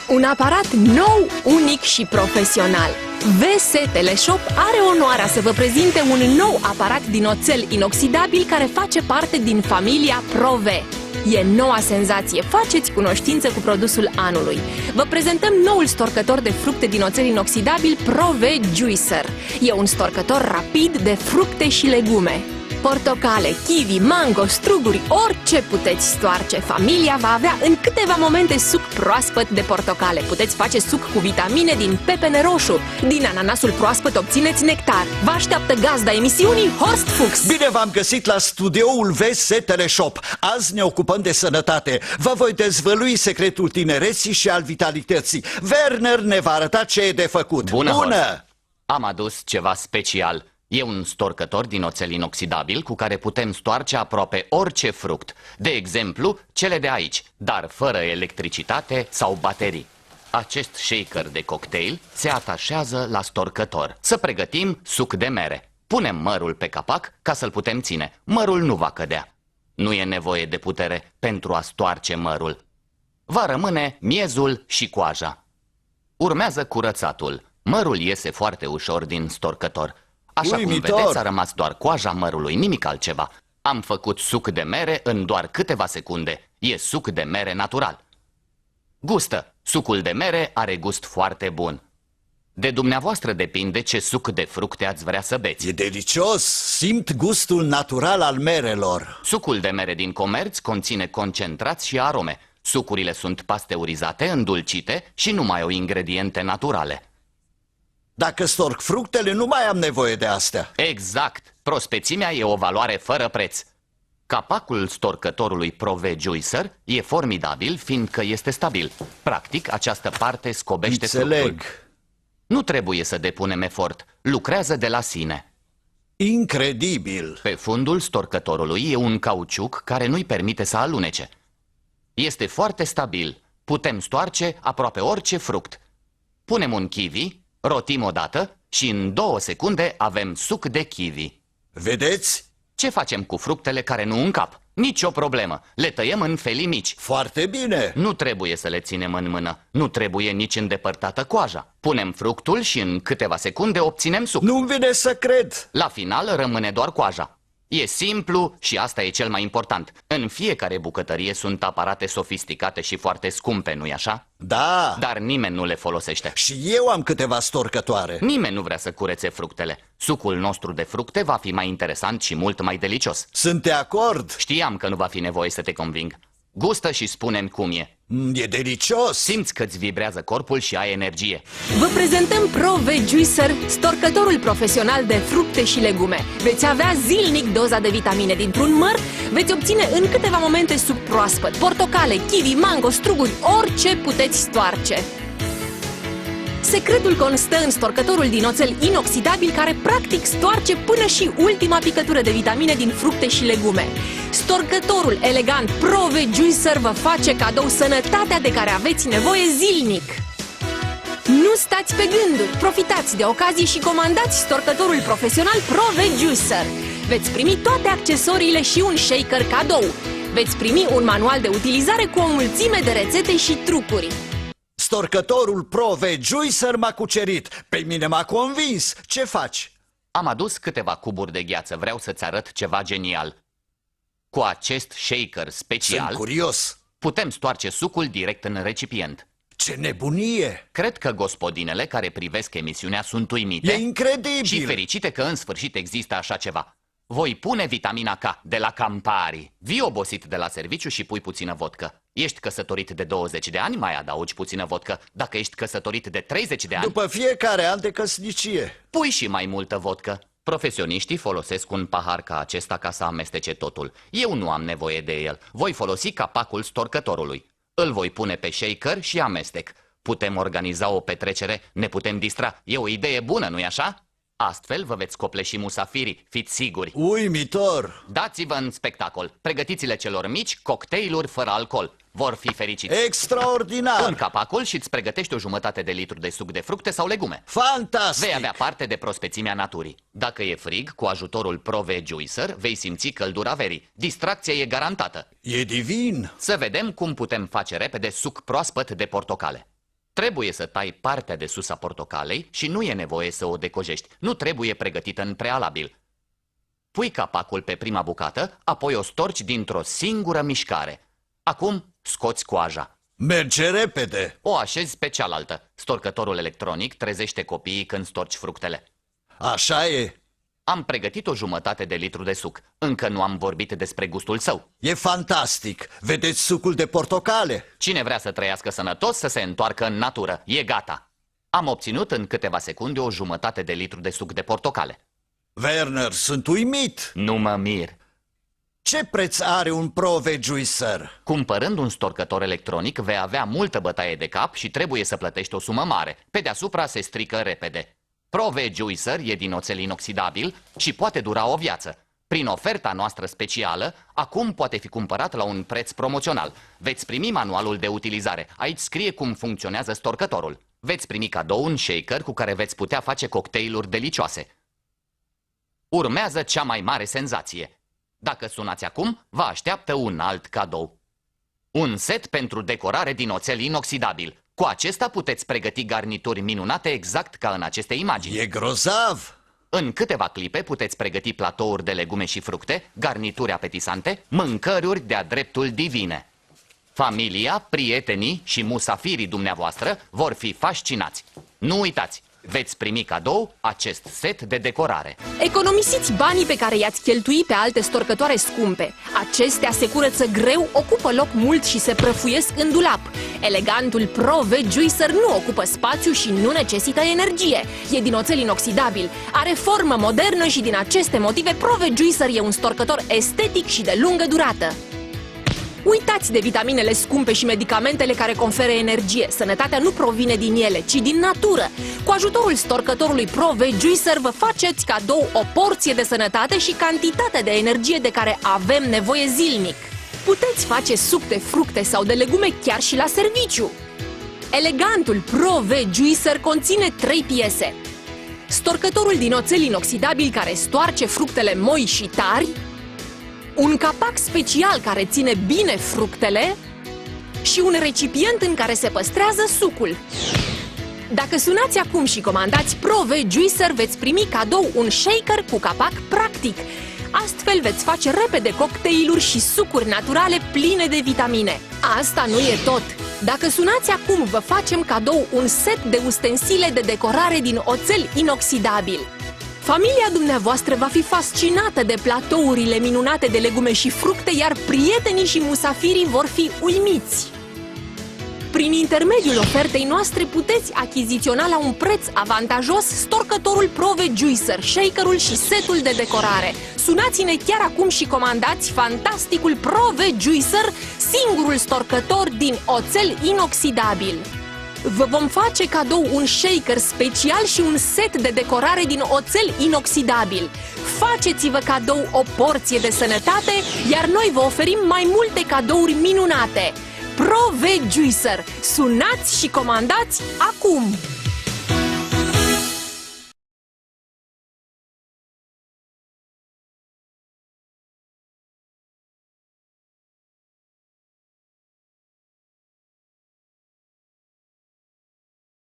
Un aparat nou, unic și profesional. VS Teleshop are onoarea să vă prezinte un nou aparat din oțel inoxidabil care face parte din familia Pro-V. E noua senzație, faceți cunoștință cu produsul anului. Vă prezentăm noul storcător de fructe din oțel inoxidabil Pro-V Juicer. E un storcător rapid de fructe și legume. Portocale, kiwi, mango, struguri, orice puteți stoarce. Familia va avea în câteva momente suc proaspăt de portocale. Puteți face suc cu vitamine din pepene roșu. Din ananasul proaspăt obțineți nectar. Vă așteaptă gazda emisiunii Horst Fuchs. Bine v-am găsit la studioul VS Teleshop. Azi ne ocupăm de sănătate. Vă voi dezvălui secretul tinereții și al vitalității. Werner ne va arăta ce e de făcut. Bună! Am adus ceva special. E un storcător din oțel inoxidabil cu care putem stoarce aproape orice fruct. De exemplu, cele de aici, dar fără electricitate sau baterii. Acest shaker de cocktail se atașează la storcător. Să pregătim suc de mere. Punem mărul pe capac ca să-l putem ține. Mărul nu va cădea. Nu e nevoie de putere pentru a stoarce mărul. Va rămâne miezul și coaja. Urmează curățatul. Mărul iese foarte ușor din storcător. Așa cum vedeți, a rămas doar coaja mărului, nimic altceva. Am făcut suc de mere în doar câteva secunde. E suc de mere natural. Gustă. Sucul de mere are gust foarte bun. De dumneavoastră depinde ce suc de fructe ați vrea să beți. E delicios, simt gustul natural al merelor. Sucul de mere din comerț conține concentrați și arome. Sucurile sunt pasteurizate, îndulcite și nu mai au ingrediente naturale. Dacă storc fructele, nu mai am nevoie de astea. Exact! Prospețimea e o valoare fără preț. Capacul storcătorului Pro-V Juicer e formidabil, fiindcă este stabil. Practic, această parte scobește fructul. Nu trebuie să depunem efort. Lucrează de la sine. Incredibil! Pe fundul storcătorului e un cauciuc care nu-i permite să alunece. Este foarte stabil. Putem stoarce aproape orice fruct. Punem un kiwi, rotim odată și în 2 secunde avem suc de kiwi. Vedeți? Ce facem cu fructele care nu încap? Nici o problemă. Le tăiem în felii mici. Foarte bine! Nu trebuie să le ținem în mână. Nu trebuie nici îndepărtată coaja. Punem fructul și în câteva secunde obținem suc. Nu-mi vine să cred! La final rămâne doar coaja. E simplu și asta e cel mai important. În fiecare bucătărie sunt aparate sofisticate și foarte scumpe, nu-i așa? Da! Dar nimeni nu le folosește. Și eu am câteva storcătoare. Nimeni nu vrea să curețe fructele. Sucul nostru de fructe va fi mai interesant și mult mai delicios. Sunt de acord! Știam că nu va fi nevoie să te conving. Gustă și spune-mi cum e. E delicios! Simți că-ți vibrează corpul și ai energie. Vă prezentăm Pro-V Juicer, storcătorul profesional de fructe și legume. Veți avea zilnic doza de vitamine dintr-un măr, veți obține în câteva momente suc proaspăt, portocale, kiwi, mango, struguri, orice puteți stoarce. Secretul constă în storcătorul din oțel inoxidabil care practic stoarce până și ultima picătură de vitamine din fructe și legume. Storcătorul elegant Pro-V Juicer vă face cadou sănătatea de care aveți nevoie zilnic. Nu stați pe gânduri, profitați de ocazie și comandați storcătorul profesional Pro-V Juicer. Veți primi toate accesoriile și un shaker cadou. Veți primi un manual de utilizare cu o mulțime de rețete și trucuri. Storcătorul Pro-V Juicer m-a cucerit. Pe mine m-a convins. Ce faci? Am adus câteva cuburi de gheață. Vreau să-ți arăt ceva genial. Cu acest shaker special Sunt curios. putem stoarce sucul direct în recipient. Ce nebunie! Cred că gospodinele care privesc emisiunea sunt uimite. E incredibil! Și fericite că în sfârșit există așa ceva. Voi pune vitamina K de la Campari. Vii obosit de la serviciu și pui puțină vodcă. Ești căsătorit de 20 de ani, mai adaugi puțină vodcă. Dacă ești căsătorit de 30 de ani, după fiecare an de căsnicie, pui și mai multă vodcă. Profesioniștii folosesc un pahar ca acesta ca să amestece totul. Eu nu am nevoie de el. Voi folosi capacul storcătorului. Îl voi pune pe shaker și amestec. Putem organiza o petrecere, ne putem distra. E o idee bună, nu-i așa? Astfel vă veți copleși musafirii, fiți siguri. Uimitor! Dați-vă în spectacol. Pregătiți-le celor mici cocktailuri fără alcool. Vor fi fericiți. Extraordinar! Pun capacul și îți pregătești o jumătate de litru de suc de fructe sau legume. Fantastic! Vei avea parte de prospețimea naturii. Dacă e frig, cu ajutorul Pro-V Juicer vei simți căldura verii. Distracția e garantată. E divin! Să vedem cum putem face repede suc proaspăt de portocale. Trebuie să tai partea de sus a portocalei și nu e nevoie să o decojești. Nu trebuie pregătită în prealabil. Pui capacul pe prima bucată, apoi o storci dintr-o singură mișcare. Acum scoți coaja. Merge repede. O așezi pe cealaltă. Storcătorul electronic trezește copiii când storci fructele. Așa e. Am pregătit o jumătate de litru de suc. Încă nu am vorbit despre gustul său. E fantastic. Vedeți sucul de portocale? Cine vrea să trăiască sănătos să se întoarcă în natură. E gata. Am obținut în câteva secunde o jumătate de litru de suc de portocale. Werner, sunt uimit. Nu mă mir. Ce preț are un Pro V-Juicer? Cumpărând un storcător electronic vei avea multă bătaie de cap și trebuie să plătești o sumă mare. Pe deasupra se strică repede. Pro V-Juicer e din oțel inoxidabil și poate dura o viață. Prin oferta noastră specială, acum poate fi cumpărat la un preț promoțional. Veți primi manualul de utilizare. Aici scrie cum funcționează storcătorul. Veți primi cadou un shaker cu care veți putea face cocktailuri delicioase. Urmează cea mai mare senzație. Dacă sunați acum, vă așteaptă un alt cadou. Un set pentru decorare din oțel inoxidabil. Cu acesta puteți pregăti garnituri minunate exact ca în aceste imagini. E grozav! În câteva clipe puteți pregăti platouri de legume și fructe, garnituri apetisante, mâncăruri de-a dreptul divine. Familia, prietenii și musafirii dumneavoastră vor fi fascinați. Nu uitați! Veți primi cadou acest set de decorare. Economisiți banii pe care i-ați cheltui pe alte storcătoare scumpe. Acestea se curăță greu, ocupă loc mult și se prăfuiesc în dulap. Elegantul Pro V-Juicer nu ocupă spațiu și nu necesită energie. E din oțel inoxidabil, are formă modernă și din aceste motive Pro V-Juicer e un storcător estetic și de lungă durată. Uitați de vitaminele scumpe și medicamentele care conferă energie. Sănătatea nu provine din ele, ci din natură. Cu ajutorul storcătorului Pro V-Juicer vă faceți cadou o porție de sănătate și cantitatea de energie de care avem nevoie zilnic. Puteți face suc de fructe sau de legume chiar și la serviciu. Elegantul Pro V-Juicer conține 3 piese. Storcătorul din oțel inoxidabil care stoarce fructele moi și tari, un capac special care ține bine fructele și un recipient în care se păstrează sucul. Dacă sunați acum și comandați Pro V-Juicer, veți primi cadou un shaker cu capac practic. Astfel veți face repede cocktailuri și sucuri naturale pline de vitamine. Asta nu e tot! Dacă sunați acum, vă facem cadou un set de ustensile de decorare din oțel inoxidabil. Familia dumneavoastră va fi fascinată de platourile minunate de legume și fructe, iar prietenii și musafirii vor fi uimiți. Prin intermediul ofertei noastre puteți achiziționa la un preț avantajos storcătorul Pro V-Juicer, shakerul și setul de decorare. Sunați-ne chiar acum și comandați fantasticul Pro V-Juicer, singurul storcător din oțel inoxidabil. Vă vom face cadou un shaker special și un set de decorare din oțel inoxidabil. Faceți-vă cadou o porție de sănătate, iar noi vă oferim mai multe cadouri minunate. Pro V-Juicer. Sunați și comandați acum!